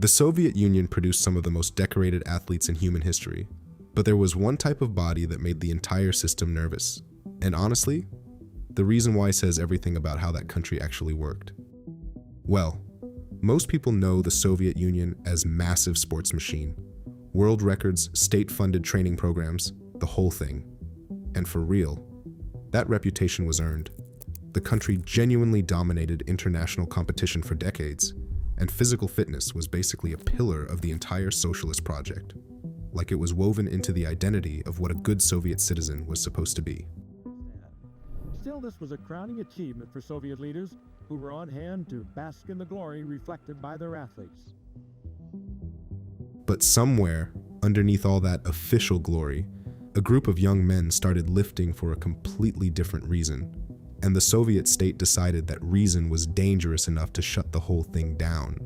The Soviet Union produced some of the most decorated athletes in human history, but there was one type of body that made the entire system nervous. And honestly, the reason why says everything about how that country actually worked. Well, most people know the Soviet Union as massive sports machine. World records, state-funded training programs, the whole thing. And for real, that reputation was earned. The country genuinely dominated international competition for decades, and physical fitness was basically a pillar of the entire socialist project, like it was woven into the identity of what a good Soviet citizen was supposed to be. Still, this was a crowning achievement for Soviet leaders who were on hand to bask in the glory reflected by their athletes. But somewhere, underneath all that official glory, a group of young men started lifting for a completely different reason. And the Soviet state decided that reason was dangerous enough to shut the whole thing down.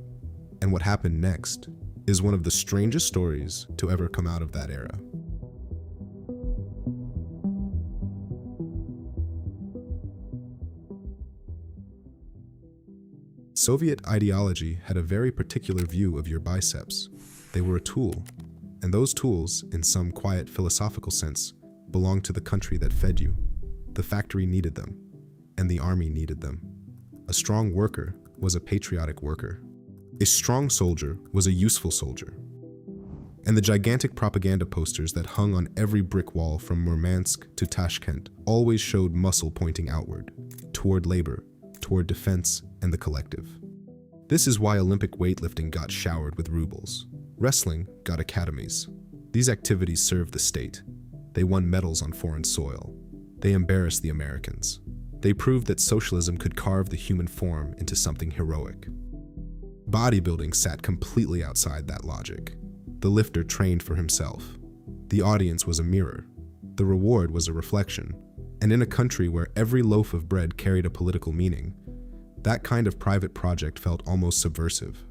And what happened next is one of the strangest stories to ever come out of that era. Soviet ideology had a very particular view of your biceps. They were a tool, and those tools, in some quiet philosophical sense, belonged to the country that fed you. The factory needed them, and the army needed them. A strong worker was a patriotic worker. A strong soldier was a useful soldier. And the gigantic propaganda posters that hung on every brick wall from Murmansk to Tashkent always showed muscle pointing outward, toward labor, toward defense, and the collective. This is why Olympic weightlifting got showered with rubles. Wrestling got academies. These activities served the state. They won medals on foreign soil. They embarrassed the Americans. They proved that socialism could carve the human form into something heroic. Bodybuilding sat completely outside that logic. The lifter trained for himself. The audience was a mirror. The reward was a reflection. And in a country where every loaf of bread carried a political meaning, that kind of private project felt almost subversive.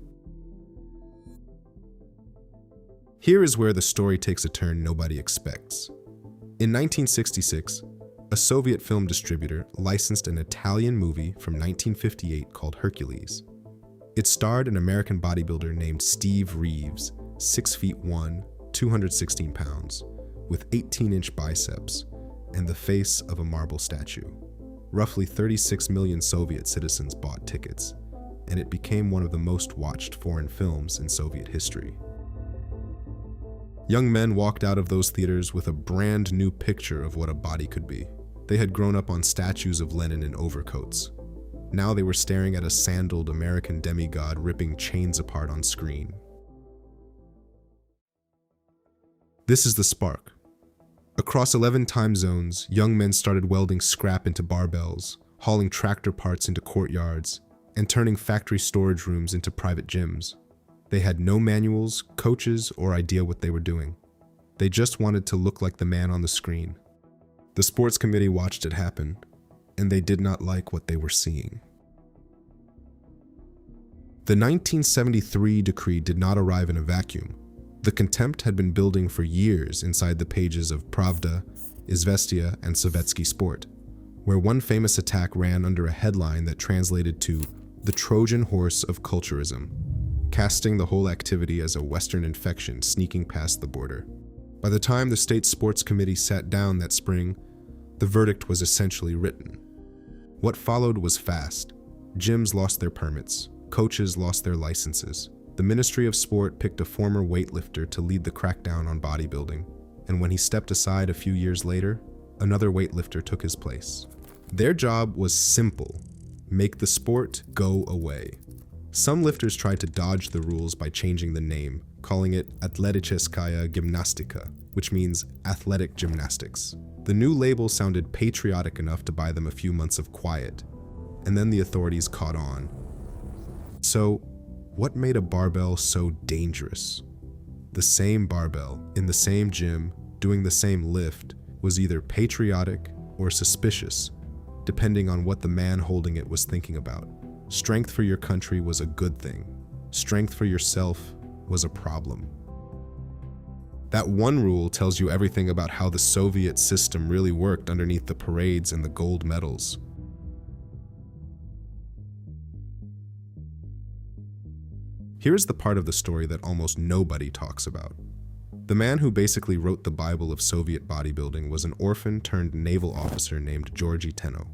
Here is where the story takes a turn nobody expects. In 1966, a Soviet film distributor licensed an Italian movie from 1958 called Hercules. It starred an American bodybuilder named Steve Reeves, 6'1", 216 pounds, with 18-inch biceps and the face of a marble statue. Roughly 36 million Soviet citizens bought tickets, and it became one of the most watched foreign films in Soviet history. Young men walked out of those theaters with a brand new picture of what a body could be. They had grown up on statues of Lenin in overcoats. Now they were staring at a sandaled American demigod ripping chains apart on screen. This is the spark. Across 11 time zones, young men started welding scrap into barbells, hauling tractor parts into courtyards, and turning factory storage rooms into private gyms. They had no manuals, coaches, or idea what they were doing. They just wanted to look like the man on the screen. The sports committee watched it happen, and they did not like what they were seeing. The 1973 decree did not arrive in a vacuum. The contempt had been building for years inside the pages of Pravda, Izvestia, and Sovetski Sport, where one famous attack ran under a headline that translated to "the Trojan horse of culturism," casting the whole activity as a Western infection sneaking past the border. By the time the state sports committee sat down that spring, the verdict was essentially written. What followed was fast. Gyms lost their permits. Coaches lost their licenses. The Ministry of Sport picked a former weightlifter to lead the crackdown on bodybuilding, and when he stepped aside a few years later, another weightlifter took his place. Their job was simple: make the sport go away. Some lifters tried to dodge the rules by changing the name, calling it Atletическая gimnastika, which means athletic gymnastics. The new label sounded patriotic enough to buy them a few months of quiet, and then the authorities caught on. So, what made a barbell so dangerous? The same barbell, in the same gym, doing the same lift, was either patriotic or suspicious, depending on what the man holding it was thinking about. Strength for your country was a good thing. Strength for yourself was a problem. That one rule tells you everything about how the Soviet system really worked underneath the parades and the gold medals. Here is the part of the story that almost nobody talks about. The man who basically wrote the Bible of Soviet bodybuilding was an orphan turned naval officer named Georgie Tenno.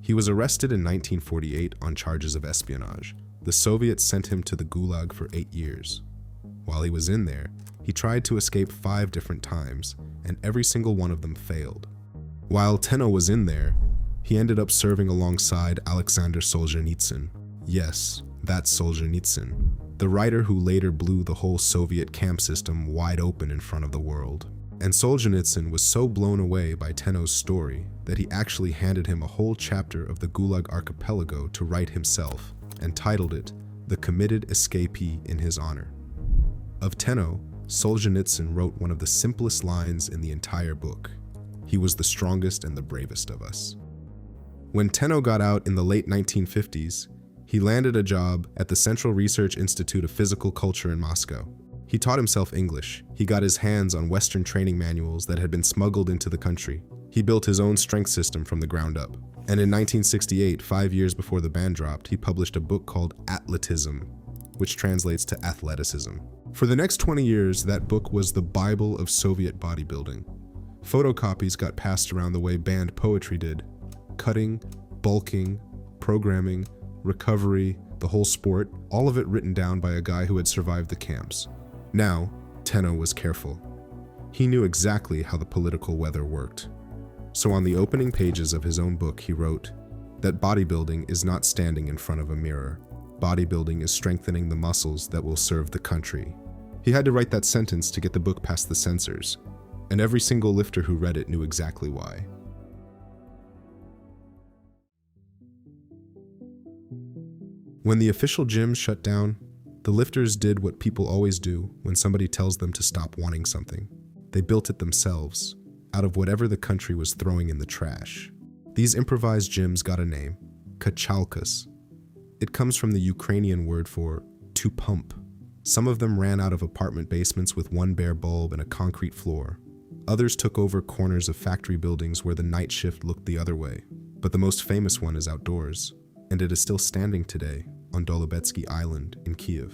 He was arrested in 1948 on charges of espionage. The Soviets sent him to the Gulag for 8 years. While he was in there, he tried to escape 5 different times, and every single one of them failed. While Tenno was in there, he ended up serving alongside Alexander Solzhenitsyn. Yes, that's Solzhenitsyn, the writer who later blew the whole Soviet camp system wide open in front of the world. And Solzhenitsyn was so blown away by Tenno's story that he actually handed him a whole chapter of the Gulag archipelago to write himself, and titled it The Committed Escapee in his honor. Of Tenno, Solzhenitsyn wrote one of the simplest lines in the entire book. He was the strongest and the bravest of us. When Tenno got out in the late 1950s, he landed a job at the Central Research Institute of Physical Culture in Moscow. He taught himself English. He got his hands on Western training manuals that had been smuggled into the country. He built his own strength system from the ground up. And in 1968, 5 years before the ban dropped, he published a book called Atletism, which translates to athleticism. For the next 20 years, that book was the Bible of Soviet bodybuilding. Photocopies got passed around the way banned poetry did. Cutting, bulking, programming, recovery, the whole sport, all of it written down by a guy who had survived the camps. Now, Tenno was careful. He knew exactly how the political weather worked. So on the opening pages of his own book, he wrote that bodybuilding is not standing in front of a mirror. Bodybuilding is strengthening the muscles that will serve the country. He had to write that sentence to get the book past the censors, and every single lifter who read it knew exactly why. When the official gyms shut down, the lifters did what people always do when somebody tells them to stop wanting something. They built it themselves, out of whatever the country was throwing in the trash. These improvised gyms got a name, kachalkas. It comes from the Ukrainian word for to pump. Some of them ran out of apartment basements with one bare bulb and a concrete floor. Others took over corners of factory buildings where the night shift looked the other way. But the most famous one is outdoors, and it is still standing today on Dolobetsky Island in Kyiv.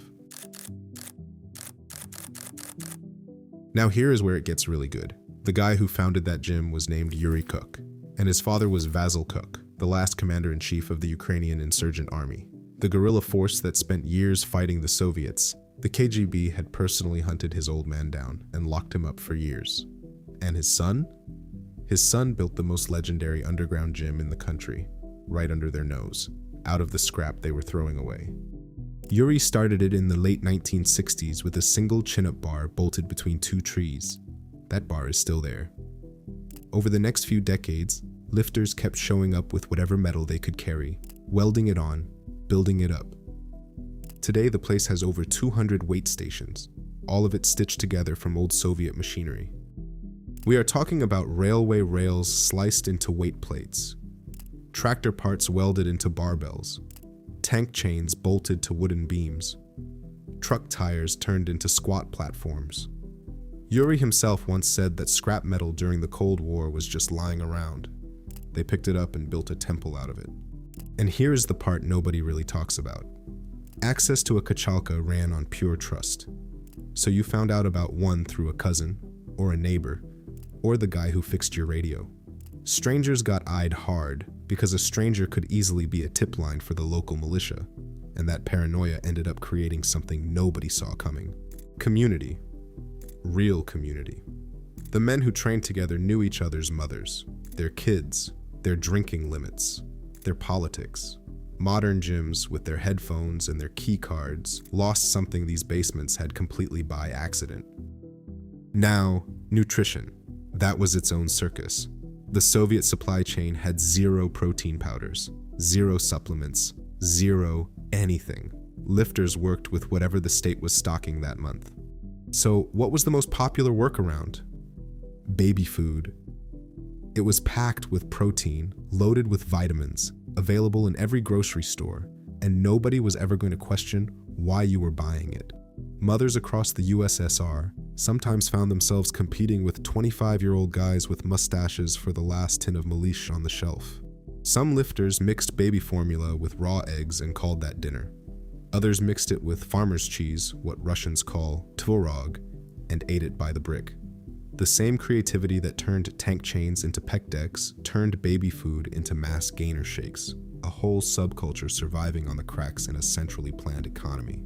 Now here is where it gets really good. The guy who founded that gym was named Yuri Kuk, and his father was Vasil Kuk, the last commander-in-chief of the Ukrainian insurgent army. The guerrilla force that spent years fighting the Soviets, the KGB had personally hunted his old man down and locked him up for years. And his son? His son built the most legendary underground gym in the country, right under their nose, out of the scrap they were throwing away. Yuri started it in the late 1960s with a single chin-up bar bolted between 2 trees. That bar is still there. Over the next few decades, lifters kept showing up with whatever metal they could carry, welding it on, building it up. Today, the place has over 200 weight stations, all of it stitched together from old Soviet machinery. We are talking about railway rails sliced into weight plates, tractor parts welded into barbells, tank chains bolted to wooden beams, truck tires turned into squat platforms. Yuri himself once said that scrap metal during the Cold War was just lying around. They picked it up and built a temple out of it. And here is the part nobody really talks about. Access to a kachalka ran on pure trust. So you found out about one through a cousin, or a neighbor, or the guy who fixed your radio. Strangers got eyed hard because a stranger could easily be a tip line for the local militia, and that paranoia ended up creating something nobody saw coming. Community. Real community. The men who trained together knew each other's mothers, their kids, their drinking limits, their politics. Modern gyms, with their headphones and their key cards, lost something these basements had completely by accident. Now, nutrition. That was its own circus. The Soviet supply chain had 0 protein powders, 0 supplements, 0 anything. Lifters worked with whatever the state was stocking that month. So what was the most popular workaround? Baby food. It was packed with protein, loaded with vitamins, available in every grocery store, and nobody was ever going to question why you were buying it. Mothers across the USSR sometimes found themselves competing with 25-year-old guys with mustaches for the last tin of Malish on the shelf. Some lifters mixed baby formula with raw eggs and called that dinner. Others mixed it with farmer's cheese, what Russians call tvorog, and ate it by the brick. The same creativity that turned tank chains into pec decks turned baby food into mass gainer shakes, a whole subculture surviving on the cracks in a centrally planned economy.